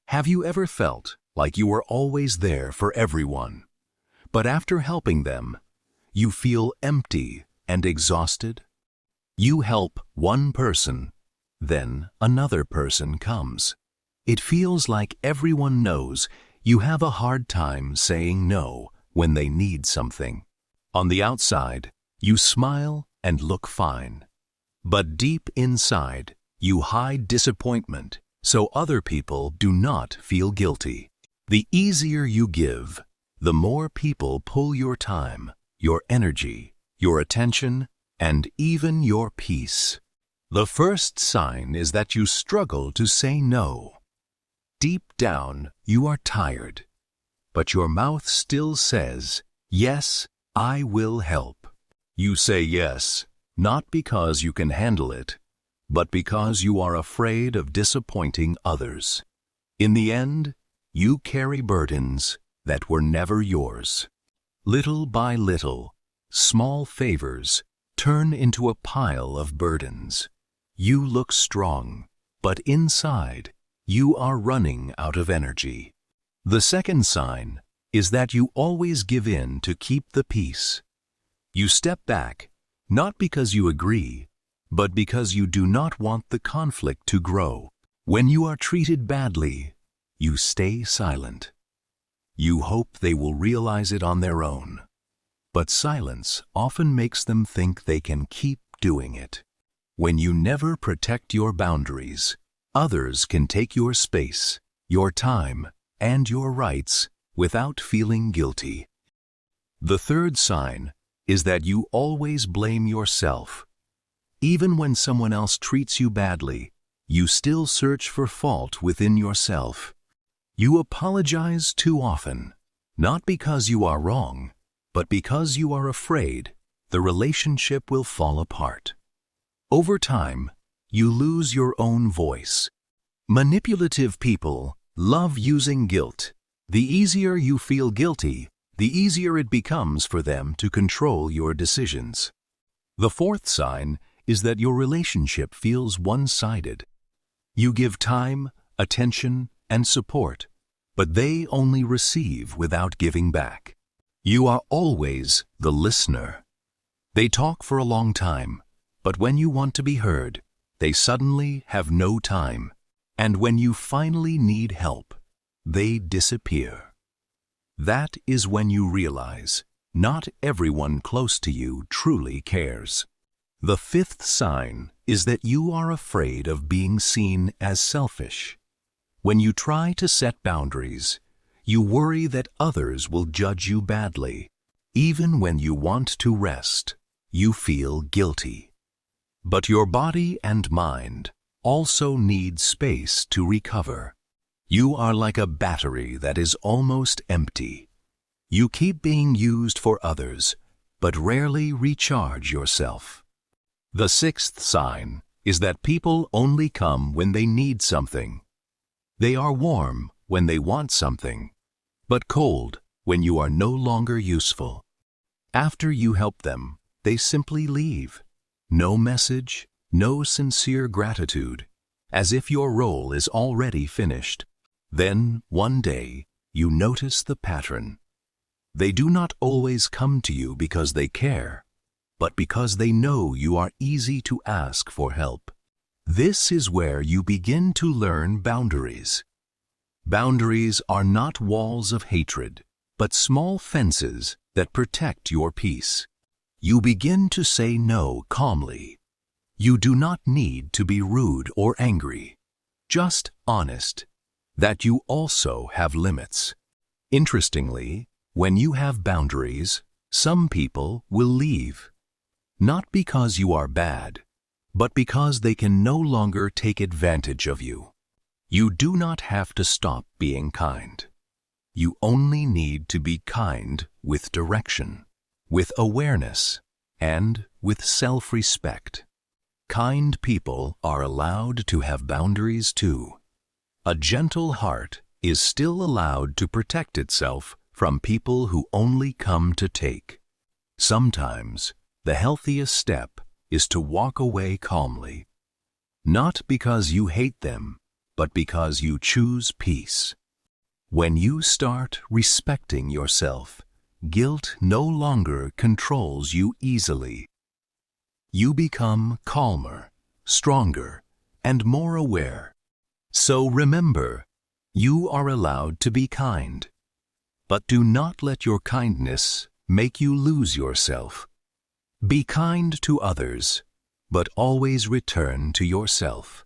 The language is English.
Have you ever felt like you were always there for everyone, but after helping them, you feel empty and exhausted? You help one person, then another person comes. It feels like everyone knows you have a hard time saying no when they need something. On the outside, you smile and look fine. But deep inside, you hide disappointment so other people do not feel guilty. The easier you give, the more people pull your time, your energy, your attention, and even your peace. The first sign is that you struggle to say no. Deep down, you are tired, but your mouth still says, "Yes, I will help." You say yes, not because you can handle it, but because you are afraid of disappointing others. In the end, you carry burdens that were never yours. Little by little, small favors turn into a pile of burdens. You look strong, but inside, you are running out of energy. The second sign is that you always give in to keep the peace. You step back, not because you agree, but because you do not want the conflict to grow. When you are treated badly, you stay silent. You hope they will realize it on their own. But silence often makes them think they can keep doing it. When you never protect your boundaries, others can take your space, your time, and your rights without feeling guilty. The third sign is that you always blame yourself. Even when someone else treats you badly, you still search for fault within yourself. You apologize too often, not because you are wrong, but because you are afraid the relationship will fall apart. Over time, you lose your own voice. Manipulative people love using guilt. The easier you feel guilty, the easier it becomes for them to control your decisions. The fourth sign is that your relationship feels one-sided. You give time, attention, and support, but they only receive without giving back. You are always the listener. They talk for a long time, but when you want to be heard, they suddenly have no time. And when you finally need help, they disappear. That is when you realize not everyone close to you truly cares. The fifth sign is that you are afraid of being seen as selfish. When you try to set boundaries, you worry that others will judge you badly. Even when you want to rest, you feel guilty. But your body and mind also need space to recover. You are like a battery that is almost empty. You keep being used for others, but rarely recharge yourself. The sixth sign is that people only come when they need something. They are warm when they want something, but cold when you are no longer useful. After you help them, they simply leave. No message, no sincere gratitude, as if your role is already finished. Then, one day, you notice the pattern. They do not always come to you because they care, but because they know you are easy to ask for help. This is where you begin to learn boundaries. Boundaries are not walls of hatred, but small fences that protect your peace. You begin to say no calmly. You do not need to be rude or angry, just honest, that you also have limits. Interestingly, when you have boundaries, some people will leave. Not because you are bad, but because they can no longer take advantage of you. You do not have to stop being kind. You only need to be kind with direction, with awareness, and with self-respect. Kind people are allowed to have boundaries too. A gentle heart is still allowed to protect itself from people who only come to take. Sometimes, the healthiest step is to walk away calmly. Not because you hate them, but because you choose peace. When you start respecting yourself, guilt no longer controls you easily. You become calmer, stronger, and more aware. So remember, you are allowed to be kind. But do not let your kindness make you lose yourself. Be kind to others, but always return to yourself.